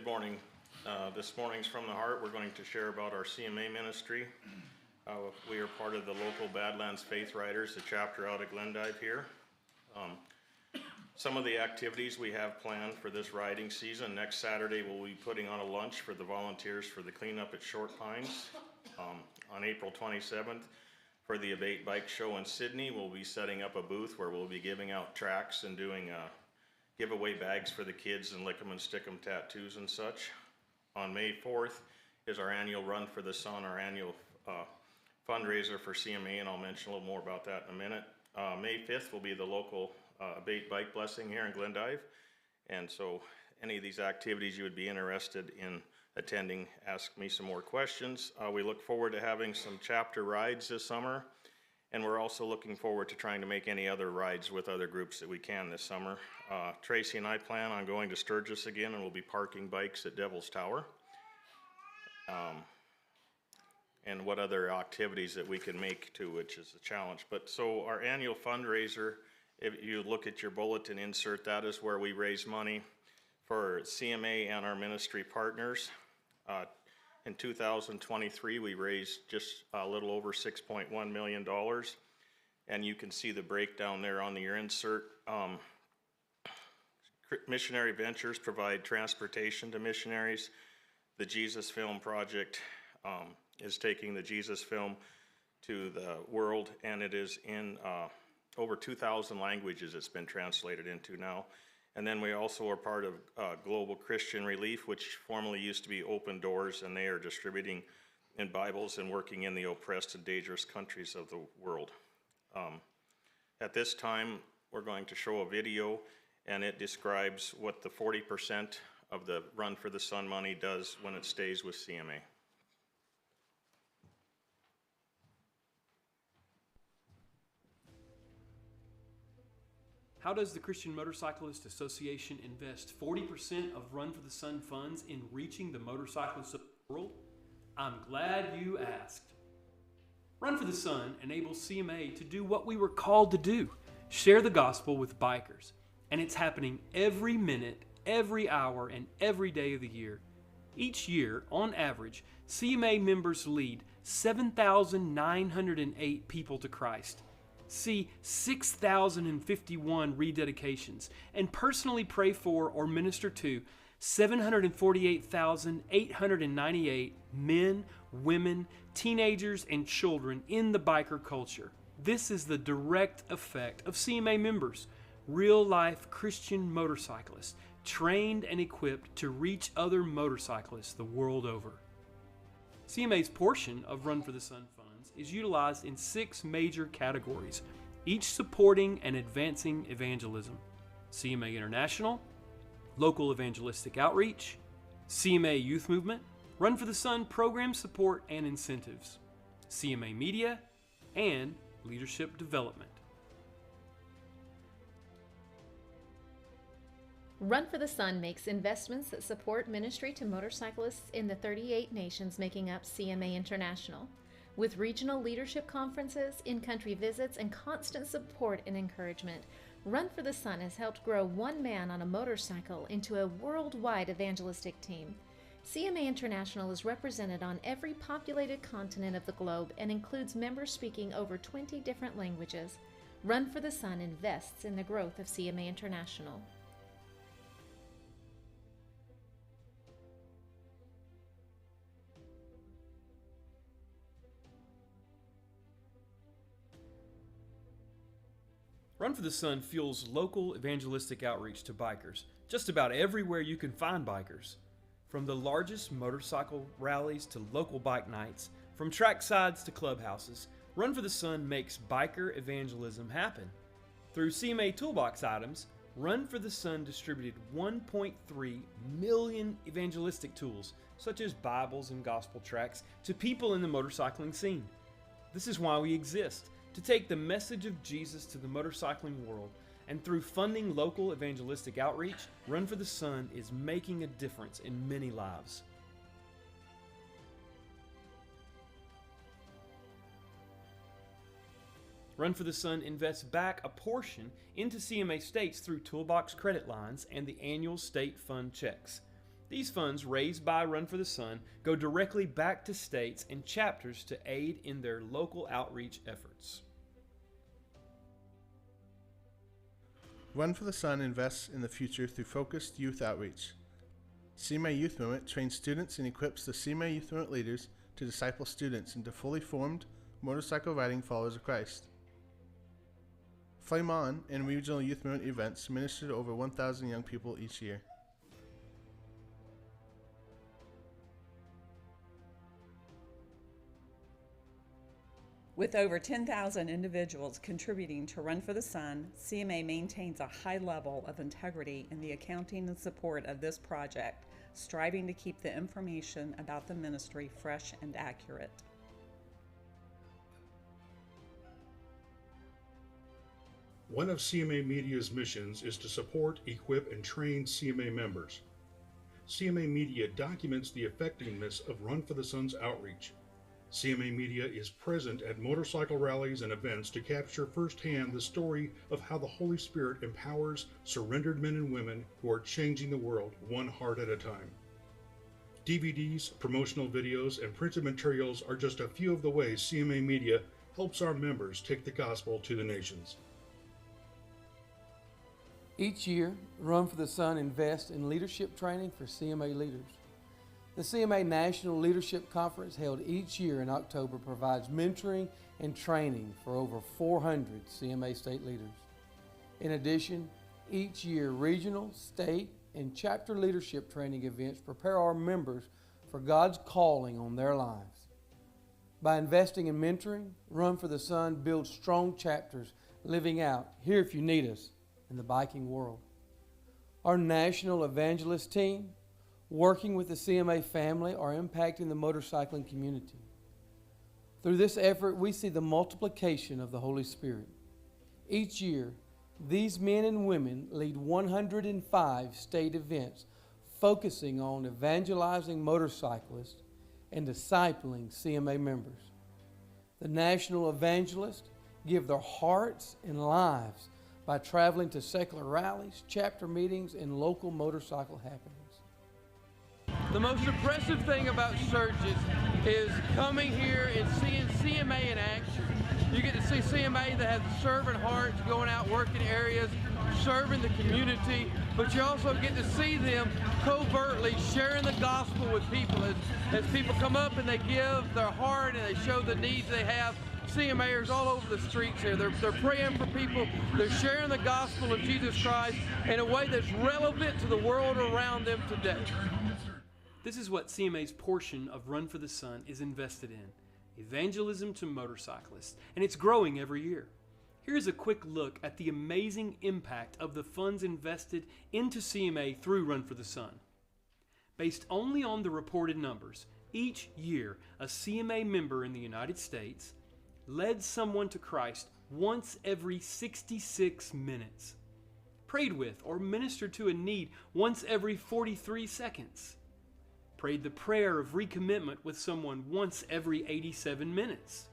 Good morning. This morning's From the Heart. We're going to share about our CMA ministry. We are part of the local Badlands Faith Riders, a chapter out of Glendive here. Some of the activities we have planned for this riding season: next Saturday we'll be putting on a lunch for the volunteers for the cleanup at Short Pines. On April 27th, for the Abate Bike Show in Sydney, we'll be setting up a booth where we'll be giving out tracts and doing giveaway bags for the kids and lick 'em and stick 'em tattoos and such. On May 4th is our annual Run for the Sun, our annual fundraiser for CMA, and I'll mention a little more about that in a minute. May 5th will be the local Abate Bike Blessing here in Glendive, and so any of these activities you would be interested in attending, ask me some more questions. We look forward to having some chapter rides this summer, and we're also looking forward to trying to make any other rides with other groups that we can this summer. Tracy and I plan on going to Sturgis again, and we'll be parking bikes at Devil's Tower. And what other activities that we can make too, which is a challenge. But so our annual fundraiser, if you look at your bulletin insert, that is where we raise money for CMA and our ministry partners. In 2023, we raised just a little over $6.1 million. And you can see the breakdown there on your insert. Missionary Ventures provide transportation to missionaries. The Jesus Film Project is taking the Jesus film to the world, and it is in over 2,000 languages it's been translated into now. And then we also are part of Global Christian Relief, which formerly used to be Open Doors, and they are distributing in Bibles and working in the oppressed and dangerous countries of the world. At this time, we're going to show a video, and it describes what the 40% of the Run for the Sun money does when it stays with CMA. How does the Christian Motorcyclist Association invest 40% of Run for the Sun funds in reaching the motorcyclists of the world? I'm glad you asked. Run for the Sun enables CMA to do what we were called to do: share the gospel with bikers. And it's happening every minute, every hour, and every day of the year. Each year, on average, CMA members lead 7,908 people to Christ, see 6,051 rededications, and personally pray for or minister to 748,898 men, women, teenagers, and children in the biker culture. This is the direct effect of CMA members, real-life Christian motorcyclists, trained and equipped to reach other motorcyclists the world over. CMA's portion of Run for the Sun funds is utilized in 6 major categories, each supporting and advancing evangelism: CMA International, local evangelistic outreach, CMA Youth Movement, Run for the Sun program support and incentives, CMA Media, and leadership development. Run for the Sun makes investments that support ministry to motorcyclists in the 38 nations making up CMA International. With regional leadership conferences, in-country visits, and constant support and encouragement, Run for the Sun has helped grow one man on a motorcycle into a worldwide evangelistic team. CMA International is represented on every populated continent of the globe and includes members speaking over 20 different languages. Run for the Sun invests in the growth of CMA International. Run for the Sun fuels local evangelistic outreach to bikers just about everywhere you can find bikers. From the largest motorcycle rallies to local bike nights, from track sides to clubhouses, Run for the Sun makes biker evangelism happen. Through CMA Toolbox items, Run for the Sun distributed 1.3 million evangelistic tools, such as Bibles and gospel tracts, to people in the motorcycling scene. This is why we exist: to take the message of Jesus to the motorcycling world. And through funding local evangelistic outreach, Run for the Sun is making a difference in many lives. Run for the Sun invests back a portion into CMA states through Toolbox credit lines and the annual state fund checks. These funds raised by Run for the Sun go directly back to states and chapters to aid in their local outreach efforts. Run for the Sun invests in the future through focused youth outreach. CMA Youth Movement trains students and equips the CMA Youth Movement leaders to disciple students into fully formed motorcycle riding followers of Christ. Flame On and regional youth movement events minister to over 1,000 young people each year. With over 10,000 individuals contributing to Run for the Sun, CMA maintains a high level of integrity in the accounting and support of this project, striving to keep the information about the ministry fresh and accurate. One of CMA Media's missions is to support, equip, and train CMA members. CMA Media documents the effectiveness of Run for the Sun's outreach. CMA Media is present at motorcycle rallies and events to capture firsthand the story of how the Holy Spirit empowers surrendered men and women who are changing the world one heart at a time. DVDs, promotional videos, and printed materials are just a few of the ways CMA Media helps our members take the gospel to the nations. Each year, Run for the Sun invests in leadership training for CMA leaders. The CMA National Leadership Conference held each year in October provides mentoring and training for over 400 CMA state leaders. In addition, each year regional, state, and chapter leadership training events prepare our members for God's calling on their lives. By investing in mentoring, Run for the Sun builds strong chapters living out, here if you need us, in the biking world. Our national evangelist team, working with the CMA family, are impacting the motorcycling community. Through this effort, we see the multiplication of the Holy Spirit. Each year, these men and women lead 105 state events focusing on evangelizing motorcyclists and discipling CMA members. The national evangelists give their hearts and lives by traveling to secular rallies, chapter meetings, and local motorcycle happenings. The most impressive thing about churches is coming here and seeing CMA in action. You get to see CMA that has servant hearts, going out working areas, serving the community, but you also get to see them covertly sharing the gospel with people as people come up and they give their heart and they show the needs they have. CMAers all over the streets here. They're praying for people. They're sharing the gospel of Jesus Christ in a way that's relevant to the world around them today. This is what CMA's portion of Run for the Sun is invested in: evangelism to motorcyclists, and it's growing every year. Here's a quick look at the amazing impact of the funds invested into CMA through Run for the Sun. Based only on the reported numbers, each year a CMA member in the United States led someone to Christ once every 66 minutes, prayed with or ministered to a need once every 43 seconds, prayed the prayer of recommitment with someone once every 87 minutes.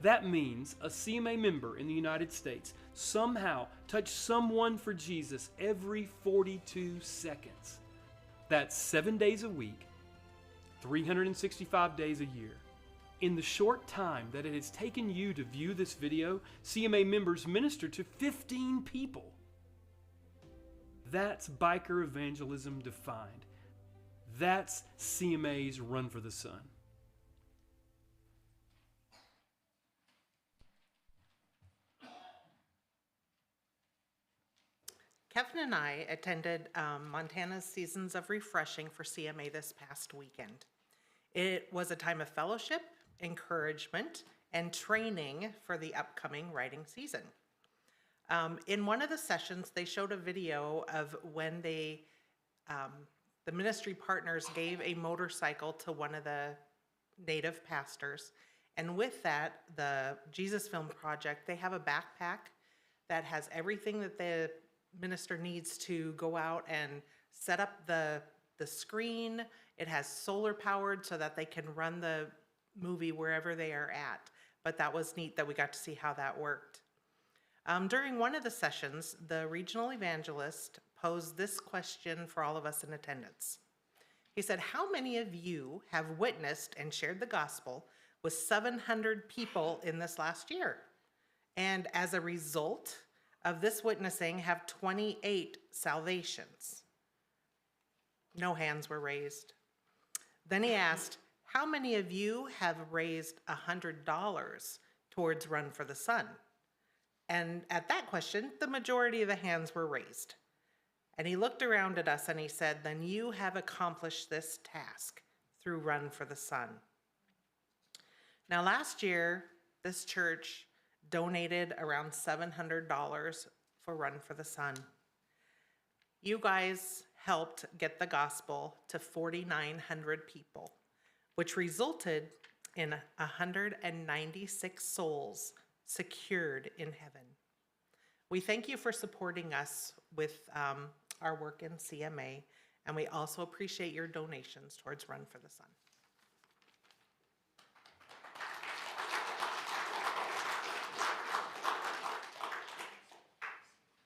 That means a CMA member in the United States somehow touched someone for Jesus every 42 seconds. That's 7 days a week, 365 days a year. In the short time that it has taken you to view this video, CMA members ministered to 15 people. That's biker evangelism defined. That's CMA's Run for the Sun. Kevin and I attended Montana's Seasons of Refreshing for CMA this past weekend. It was a time of fellowship, encouragement, and training for the upcoming riding season. In one of the sessions, they showed a video of when the ministry partners gave a motorcycle to one of the native pastors. And with that, the Jesus Film Project, they have a backpack that has everything that the minister needs to go out and set up the screen. It has solar powered so that they can run the movie wherever they are at. But that was neat that we got to see how that worked. During one of the sessions, the regional evangelist posed this question for all of us in attendance. He said, how many of you have witnessed and shared the gospel with 700 people in this last year? And as a result of this witnessing, have 28 salvations? No hands were raised. Then he asked, how many of you have raised $100 towards Run for the Sun? And at that question, the majority of the hands were raised. And he looked around at us and he said, then you have accomplished this task through Run for the Sun. Now, last year, this church donated around $700 for Run for the Sun. You guys helped get the gospel to 4,900 people, which resulted in 196 souls secured in heaven. We thank you for supporting us with our work in CMA, and we also appreciate your donations towards Run for the Sun.